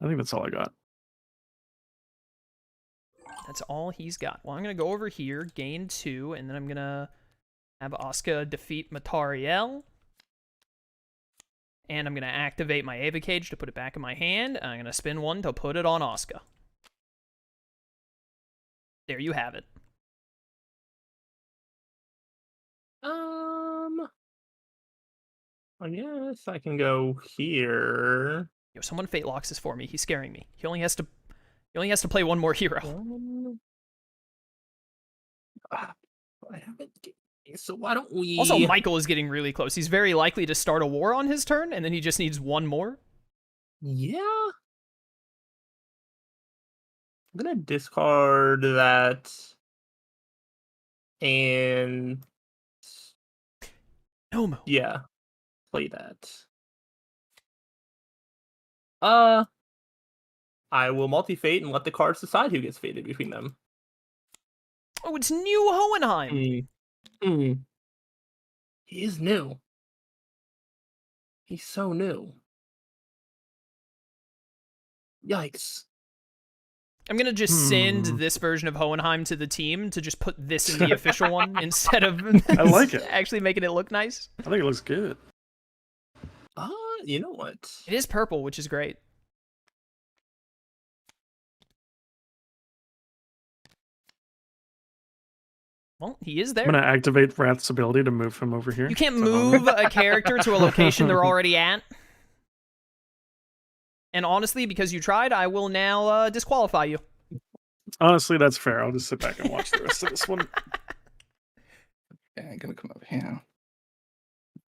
I think that's all I got. That's all he's got. Well, I'm going to go over here, gain 2, and then I'm going to have Asuka defeat Matariel. And I'm going to activate my Ava Cage to put it back in my hand. And I'm going to spin 1 to put it on Asuka. There you have it. I guess I can go here. Yo, someone fate Laxus for me. He's scaring me. He only has to play 1 more hero. I haven't. So why don't we? Also, Michael is getting really close. He's very likely to start a war on his turn, and then he just needs 1 more. Yeah. I'm gonna discard that. And No. yeah, play that. I will multi-fate and let the cards decide who gets fated between them. Oh, it's New Hohenheim. He is new. He's so new. Yikes. I'm gonna just send this version of Hohenheim to the team to just put this in the official one instead of I like it. actually making it look nice. I think it looks good. You know what? It is purple, which is great. Well, he is there. I'm gonna activate Wrath's ability to move him over here. You can't So- move a character to a location they're already at. And honestly, because you tried, I will now disqualify you. Honestly, that's fair. I'll just sit back and watch the rest of this one. Yeah, I'm gonna come over here.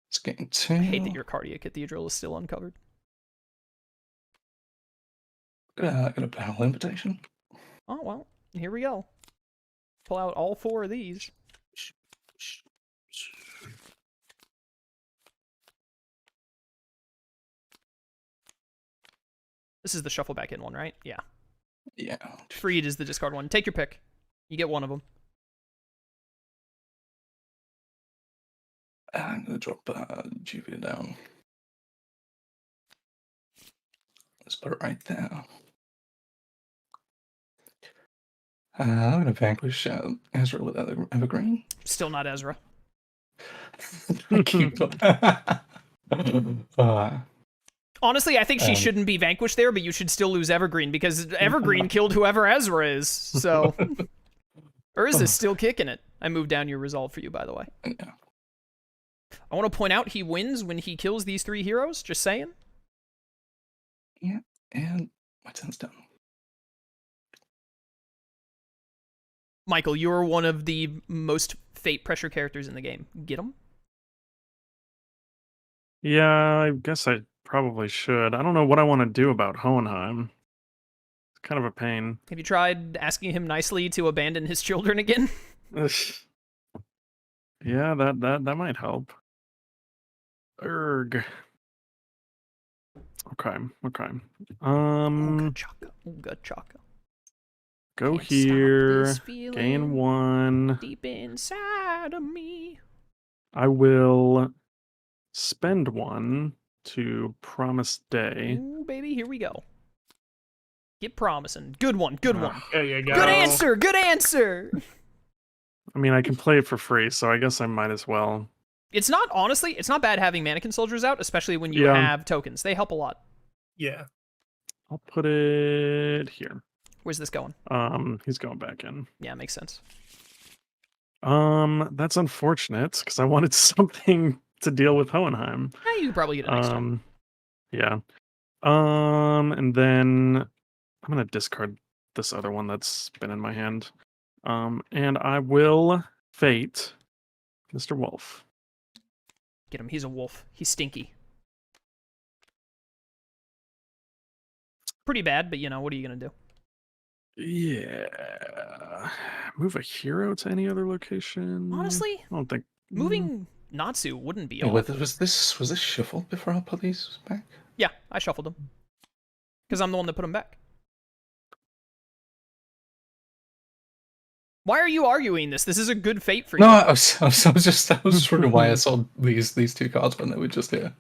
It's getting 2. I hate that your Cardia Cathedral is still uncovered. Gonna battle invitation. Oh, well, here we go. Pull out all 4 of these. This is the shuffle back in one, right? Yeah. Yeah. Freed is the discard one. Take your pick. You get one of them. I'm gonna drop Juvia down. Let's put it right there. I'm gonna vanquish Ezra with Evergreen. Still not Ezra. Keep Honestly, I think she shouldn't be vanquished there, but you should still lose Evergreen because Evergreen killed whoever Ezra is. So, or is this still kicking it? I moved down your resolve for you, by the way. Yeah. I want to point out he wins when he kills these 3 heroes. Just saying. Yeah, and my turn's done. Michael, you're one of the most fate pressure characters in the game. Get him? Yeah, I guess I probably should. I don't know what I want to do about Hohenheim. It's kind of a pain. Have you tried asking him nicely to abandon his children again? Yeah, that might help. Erg. Okay. Ooga chaka, ooga chaka. Go Can't stop here. this feeling Gain 1. deep inside of me. I will spend 1 to promise day. Ooh, baby, here we go. Get promising. Good one, good one. There you go. Good answer, good answer. I mean, I can play it for free, so I guess I might as well. It's not, honestly, it's not bad having mannequin soldiers out, especially when you have tokens. They help a lot. Yeah. I'll put it here. Where's this going? He's going back in. Yeah, makes sense. That's unfortunate because I wanted something to deal with Hohenheim. Yeah, you could probably get it next turn. Yeah. And then I'm gonna discard this other one that's been in my hand. And I will fate Mr. Wolf. Get him. He's a wolf. He's stinky. Pretty bad, but you know, what are you gonna do? Yeah. Move a hero to any other location. Honestly, I don't think moving Natsu wouldn't be Oh, off. was this shuffled before I put these back? Yeah, I shuffled them. Because I'm the one that put them back. Why are you arguing this? This is a good fate for you. No, I was just wondering why I saw these two cards when they were just here.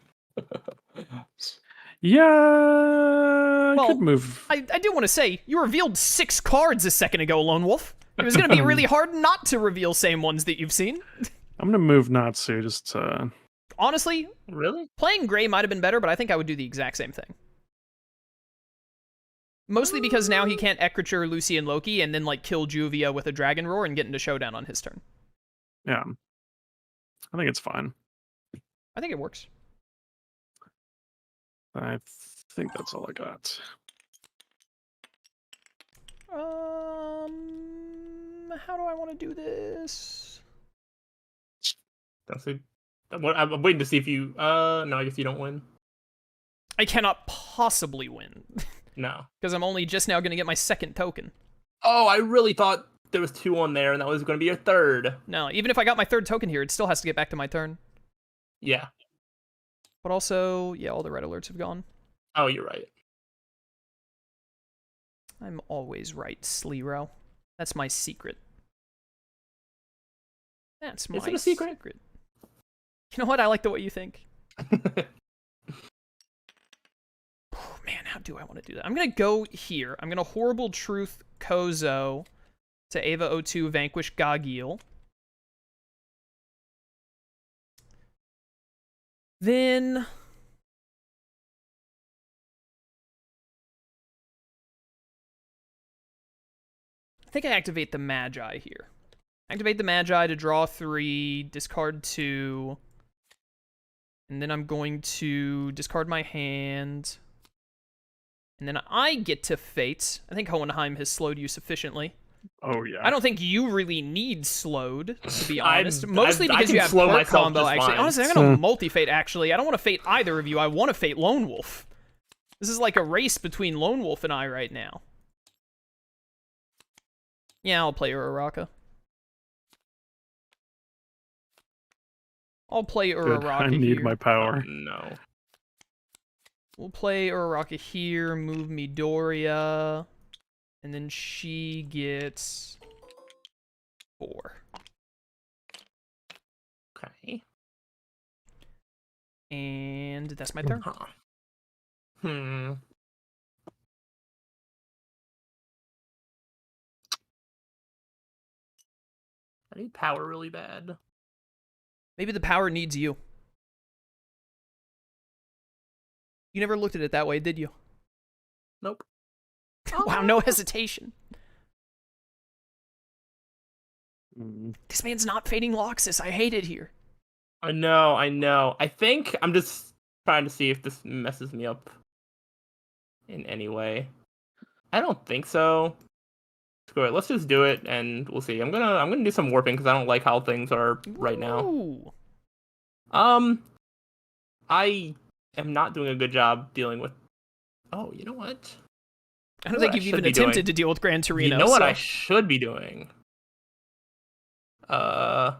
Yeah, I could move. I do want to say, you revealed 6 cards a second ago, Lone Wolf. It was going to be really hard not to reveal same ones that you've seen. I'm gonna move Natsu just to... Honestly, Really? playing Gray might have been better, but I think I would do the exact same thing. Mostly because now he can't Ekriture, Lucy, and Loki, and then like kill Juvia with a Dragon Roar and get into Showdown on his turn. Yeah. I think it's fine. I think it works. I think that's all I got. How do I want to do this? That's it. I'm waiting to see if you. No, I guess you don't win. I cannot possibly win. No. Because I'm only just now going to get my 2nd token. Oh, I really thought there was 2 on there, and that was going to be your 3rd. No, even if I got my 3rd token here, it still has to get back to my turn. Yeah. But also, yeah, all the red alerts have gone. Oh, you're right. I'm always right, Sleero. That's my secret. That's my Is it a secret? You know what? I like the way you think. Oh, man, how do I want to do that? I'm going to go here. I'm going to Horrible Truth Kozo to Ava O2 Vanquish Gagil. Then... I think I activate the Magi here. Activate the Magi to draw 3, discard 2, and then I'm going to discard my hand, and then I get to Fate. I think Hohenheim has slowed you sufficiently. Oh, yeah. I don't think you really need slowed, to be I'm- honest. Mostly I because can you have slow quirk myself combo, just actually. fine. Honestly, I'm going to multi-Fate, actually. I don't want to Fate either of you. I want to Fate Lone Wolf. This is like a race between Lone Wolf and I right now. Yeah, I'll play Uraraka. I'll play Good. Uraraka I need here. my power. No. We'll play Uraraka here, move Midoriya, and then she gets 4. Okay. And that's my turn. Huh. Hmm. I need power really bad. Maybe the power needs you. You never looked at it that way, did you? Nope. Wow, no hesitation. Mm. This man's not fading Laxus. I hate it here. I know. I think I'm just trying to see if this messes me up in any way. I don't think so. Screw it. Let's just do it, and we'll see. I'm gonna do some warping because I don't like how things are right now. Ooh. I am not doing a good job dealing with. Oh, you know what? I don't think you've even attempted to deal with Gran Torino. You know what so... I should be doing? To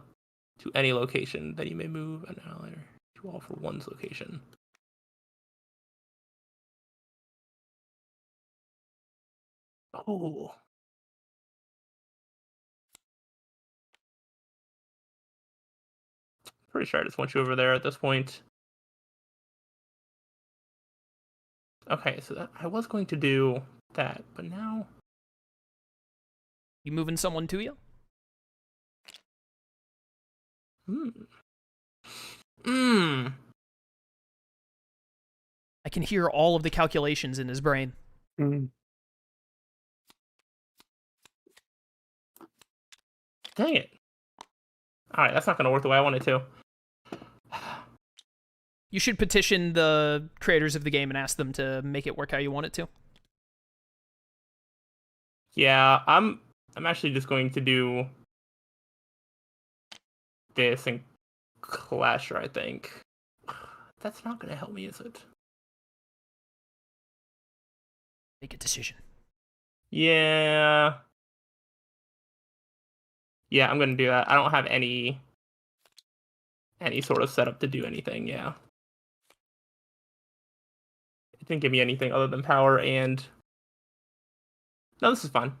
any location that you may move an ally to all for one's location. Oh. Pretty sure I just want you over there at this point. Okay, so that, I was going to do that, but now... You moving someone to you? Hmm. I can hear all of the calculations in his brain. Mm. Dang it. Alright, that's not gonna work the way I want it to. You should petition the creators of the game and ask them to make it work how you want it to. Yeah, I'm actually just going to do this and Clasher, I think. That's not gonna help me, is it? Make a decision. Yeah. Yeah, I'm gonna do that. I don't have any sort of setup to do anything, yeah. It didn't give me anything other than power and... No, this is fine.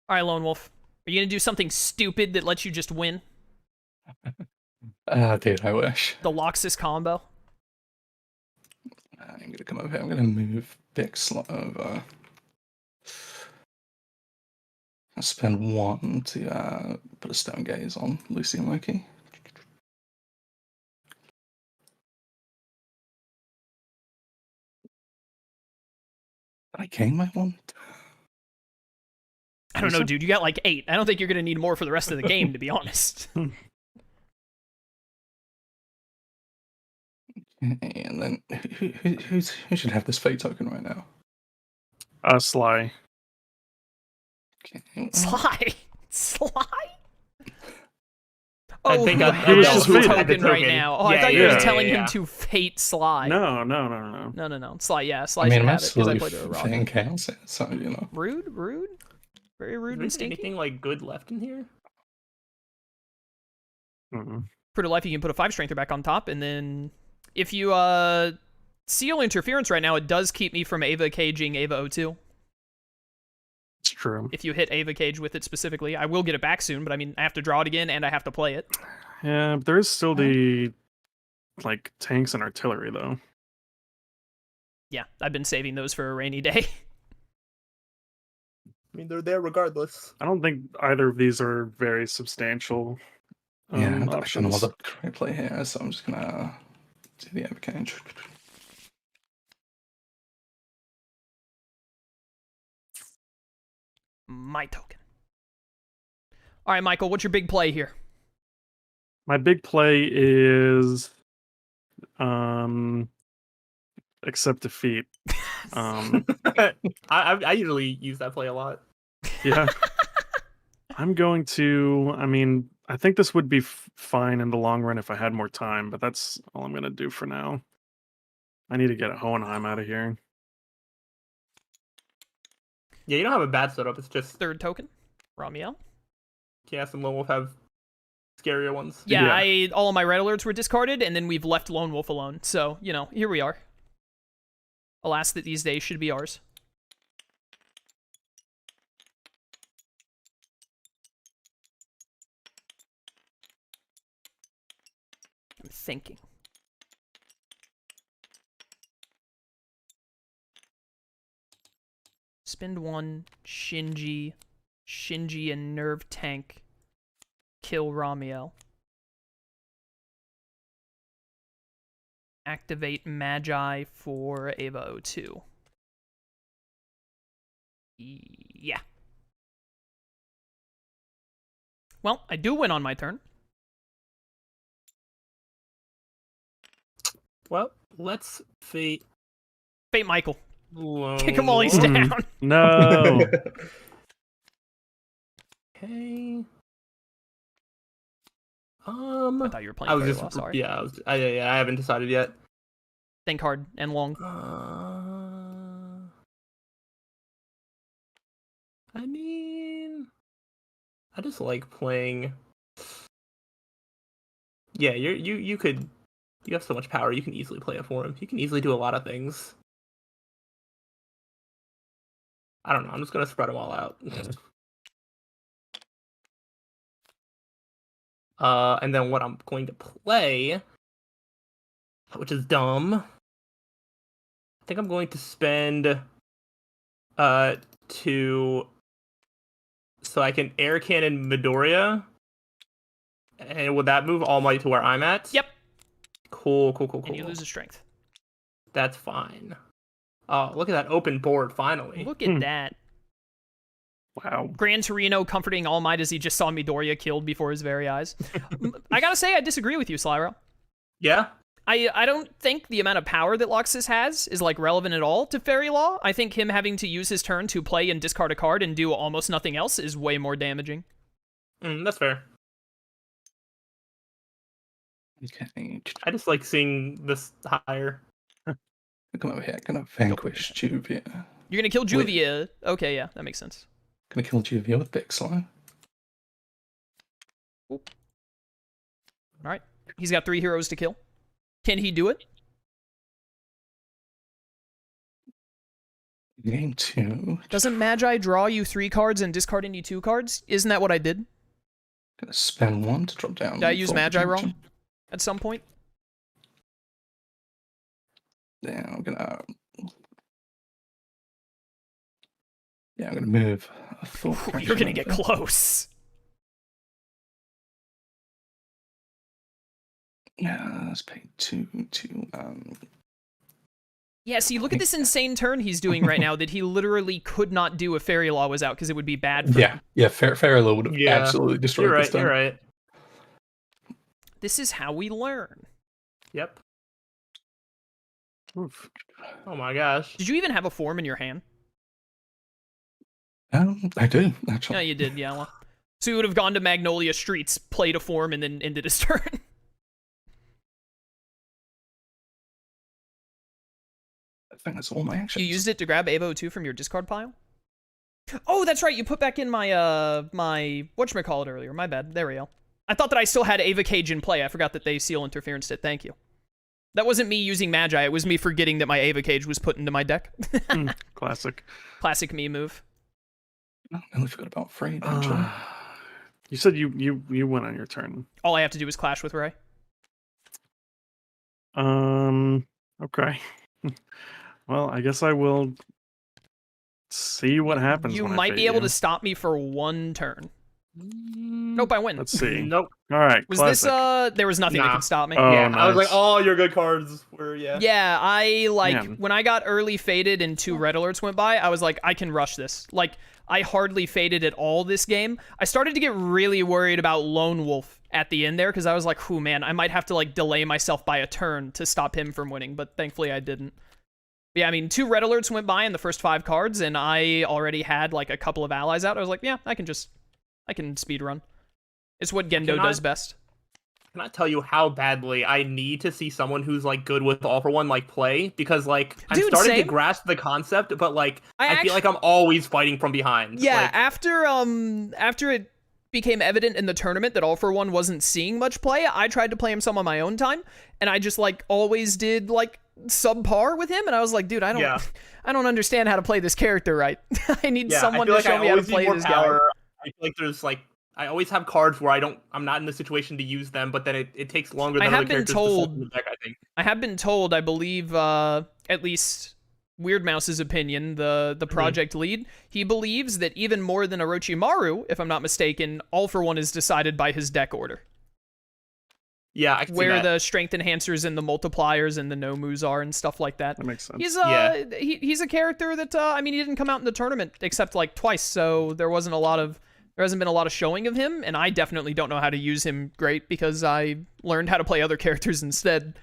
All right, Lone Wolf. Are you going to do something stupid that lets you just win? Dude, I wish. The Laxus combo? I'm gonna come over here. I'm gonna move Big slot over. I spend 1 to put a stone gaze on Lucy and Loki. Did I gain my 1? I don't know, dude. You got like 8. I don't think you're going to need more for the rest of the game, to be honest. And then who should have this fate token right now? Sly. Okay. Sly? I Oh, think who I has was the just token, faded. right now? Oh, I Yeah, thought you were yeah, telling yeah. him to fate Sly. No. No. Sly, yeah. Sly I mean, should I'm have it, because I absolutely played the fating Rock. chaos here, so, you know. Rude? Very rude and Is there stinky. anything like good left in here? Mm-mm. For life, you can put a 5 strengther back on top, and then if you seal interference right now, it does keep me from Ava caging Ava 02. It's true. If you hit Ava cage with it specifically, I will get it back soon, but I mean, I have to draw it again and I have to play it. Yeah, but there is still the like tanks and artillery though. Yeah, I've been saving those for a rainy day. I mean, they're there regardless. I don't think either of these are very substantial. Yeah, I don't know Options. what the correct play here, so I'm just gonna do the overcage. My token. All right, Michael, what's your big play here? My big play is accept defeat. I usually use that play a lot. Yeah. I'm going to, I mean, I think this would be fine in the long run if I had more time, but that's all I'm going to do for now. I need to get Hohenheim out of here. Yeah, you don't have a bad setup. It's just Third token, Ramiel. Chaos and Lone Wolf have scarier ones. Yeah, all of my red alerts were discarded, and then we've left Lone Wolf alone. So, you know, here we are. Alas, that these days should be ours. I'm thinking. Spend 1, Shinji and Nerve Tank. Kill Ramiel. Activate Magi for Ava 02. Yeah. Well, I do win on my turn. Well, let's fate Fate Michael. Lone Kick him while he's Wolf. Mm. down. No. Okay. I thought you were playing I was very just well, sorry. yeah. I haven't decided yet. Think hard and long. I mean, I just like playing. Yeah, you could. You have so much power. You can easily play it for him. You can easily do a lot of things. I don't know. I'm just gonna spread them all out. And then what I'm going to play, which is dumb. I think I'm going to spend 2 so I can air cannon Midoriya And would that move All Might to where I'm at? Yep. Cool. And you lose a strength. That's fine. Oh, look at that open board, finally. Look at that. Wow. Gran Torino comforting All Might as he just saw Midoriya killed before his very eyes. I gotta say, I disagree with you, Slyro. Yeah? I don't think the amount of power that Laxus has is, like, relevant at all to Fairy Law. I think him having to use his turn to play and discard a card and do almost nothing else is way more damaging. That's fair. Okay. I just like seeing this higher. Come over here. Gonna vanquish Juvia. You're gonna kill Juvia. Okay, yeah, that makes sense. Gonna kill Juvia with Big Slow. Alright. He's got 3 heroes to kill. Can he do it? Game 2. Doesn't Magi draw you 3 cards and discard any 2 cards? Isn't that what I did? Gonna spend 1 to drop down. Did I use Thought Magi Projection. wrong? At some point? Yeah, I'm gonna move a Thought Ooh, Projection you're gonna get over. close. Yeah, let's pay 2 to Yeah, see, look at this insane turn he's doing right now that he literally could not do if Fairy Law was out because it would be bad for him. Yeah, Farrell would have Yeah. absolutely destroyed You're this right, turn. you're right. This is how we learn. Yep. Oof. Oh my gosh. Did you even have a form in your hand? I do, actually. Yeah, you did, yeah. Well. So he would have gone to Magnolia Streets, played a form, and then ended his turn. I think that's all my actions. You used it to grab Avo 2 from your discard pile? Oh, that's right. You put back in my, my whatchamacallit earlier. My bad. There we go. I thought that I still had Ava Cage in play. I forgot that they seal interference did. Thank you. That wasn't me using Magi. It was me forgetting that my Ava Cage was put into my deck. Classic. Classic me move. I only forgot about Freed, actually. You said you went on your turn. All I have to do is clash with Ray. Okay. Well, I guess I will see what happens. You when I might fade be able you. to stop me for 1 turn. Nope, I win. Let's see. Nope. All right. Was classic. this, there was nothing that Nah. could stop me. Oh, Yeah, I was like, nice. all your good cards were, yeah. Yeah, I, like, Man. when I got early faded and 2 red alerts went by, I was like, I can rush this. Like, I hardly faded at all this game. I started to get really worried about Lone Wolf at the end there, because I was like, whew, man, I might have to, like, delay myself by a turn to stop him from winning, but thankfully I didn't. Yeah, I mean, 2 red alerts went by in the first 5 cards, and I already had, like, a couple of allies out. I was like, yeah, I can speed run. It's what Gendo does best. Can I tell you how badly I need to see someone who's like good with all for one like play? Because like I'm Dude, starting same. to grasp the concept, but like I I feel like I'm always fighting from behind. Yeah, Like, after it became evident in the tournament that All for One wasn't seeing much play, I tried to play him some on my own time, and I just like always did like subpar with him, and I was like, dude, I don't understand how to play this character right. I need someone to show me how to play this guy. I feel like there's like I always have cards where I'm not in the situation to use them, but then it takes longer than other characters to set in the deck, I think. I have been told, I believe, at least Weird Mouse's opinion, the project lead, he believes that even more than Orochimaru, if I'm not mistaken, All for One is decided by his deck order. Yeah, I can see Where that. the strength enhancers and the multipliers and the nomus are and stuff like that. That makes sense. He's Yeah. he's a character that I mean, he didn't come out in the tournament except like twice, so there hasn't been a lot of showing of him, and I definitely don't know how to use him great because I learned how to play other characters instead.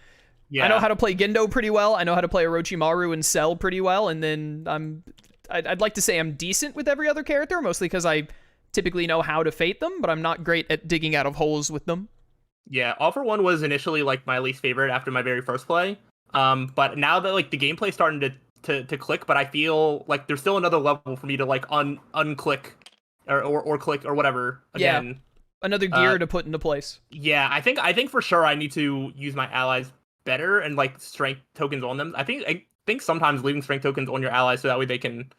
Yeah. I know how to play Gendo pretty well. I know how to play Orochimaru and Cell pretty well, and then I'd like to say I'm decent with every other character, mostly because I typically know how to fate them, but I'm not great at digging out of holes with them. Yeah, All for One was initially like my least favorite after my very first play. But now that like the gameplay's starting to click, but I feel like there's still another level for me to like unclick or click or whatever again. Yeah. Another gear to put into place. Yeah, I think for sure I need to use my allies better and like strength tokens on them. I think sometimes leaving strength tokens on your allies so that way they can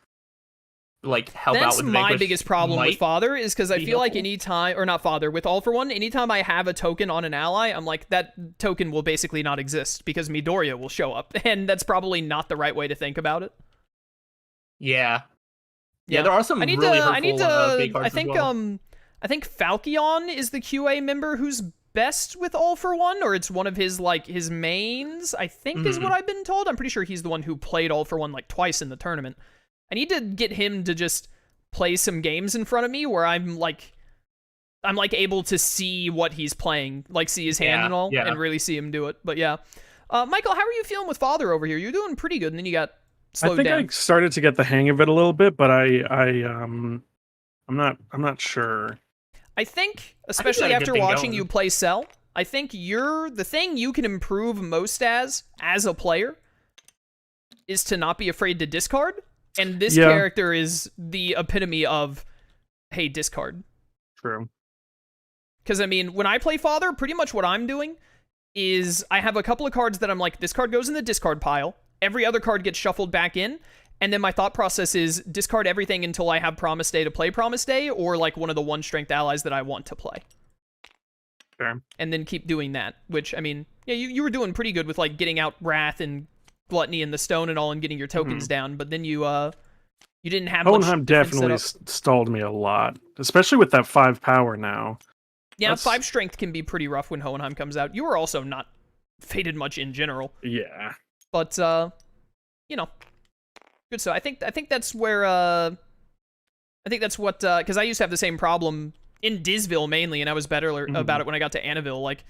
like help out That's with my Vanquish biggest problem with might Father, is because I be feel like helpful. anytime, or not Father, with All for One, anytime I have a token on an ally, I'm like, that token will basically not exist because Midoriya will show up, and that's probably not the right way to think about it. Yeah, there are some I need really to, hurtful bait cards I as think, well. I think Falchion is the QA member who's best with All for One, or it's one of his like his mains, I think is what I've been told. I'm pretty sure he's the one who played All for One like twice in the tournament. I need to get him to just play some games in front of me where I'm like able to see what he's playing, like see his hand and all, and really see him do it. But yeah, Michael, how are you feeling with Father over here? You're doing pretty good, and then you got slowed down. I started to get the hang of it a little bit, but I'm not sure. I think, especially after watching you play Cell, I think the thing you can improve most as a player is to not be afraid to discard. And this character is the epitome of, hey, discard. True. Because, I mean, when I play Father, pretty much what I'm doing is I have a couple of cards that I'm like, this card goes in the discard pile. Every other card gets shuffled back in. And then my thought process is discard everything until I have Promise Day to play Promise Day, or like one of the 1-strength allies that I want to play. Sure. And then keep doing that, which, I mean, yeah, you were doing pretty good with like getting out Wrath and Gluttony and the Stone and all and getting your tokens down, but then you didn't have Hohenheim definitely stalled me a lot, especially with that 5 power now. Yeah, 5 strength can be pretty rough when Hohenheim comes out. You were also not faded much in general. Yeah. But, you know, good. So I think that's where, I think that's what, because I used to have the same problem in Disville mainly, and I was better about it when I got to Annaville. Like,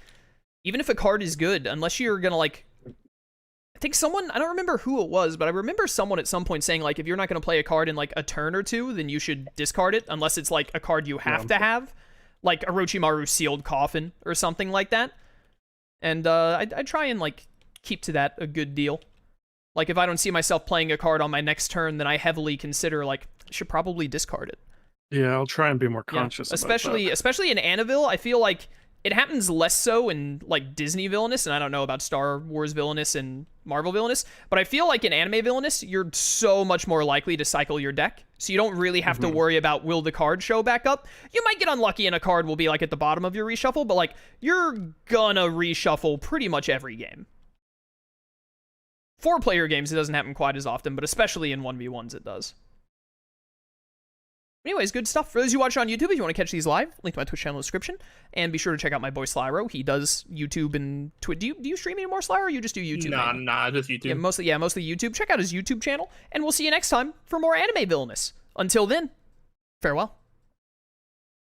even if a card is good, unless you're gonna, like, I think someone, I don't remember who it was, but I remember someone at some point saying, like, if you're not going to play a card in, like, a turn or two, then you should discard it, unless it's, like, a card you have to have. Like, Orochimaru's Sealed Coffin, or something like that. And, I try and, like, keep to that a good deal. Like, if I don't see myself playing a card on my next turn, then I heavily consider, like, I should probably discard it. Yeah, I'll try and be more conscious about that. Especially in Annaville, I feel like it happens less so in, like, Disney Villainous, and I don't know about Star Wars Villainous and Marvel Villainous, but I feel like in Anime Villainous, you're so much more likely to cycle your deck, so you don't really have to worry about will the card show back up. You might get unlucky and a card will be, like, at the bottom of your reshuffle, but, like, you're gonna reshuffle pretty much every game. 4-player games, it doesn't happen quite as often, but especially in 1v1s, it does. Anyways, good stuff. For those you watch on YouTube, if you want to catch these live, link to my Twitch channel in the description. And be sure to check out my boy Slyro. He does YouTube and Twitch. Do you stream anymore, Slyro, or you just do YouTube? Nah, just YouTube. Yeah, mostly YouTube. Check out his YouTube channel, and we'll see you next time for more Anime Villainous. Until then, farewell.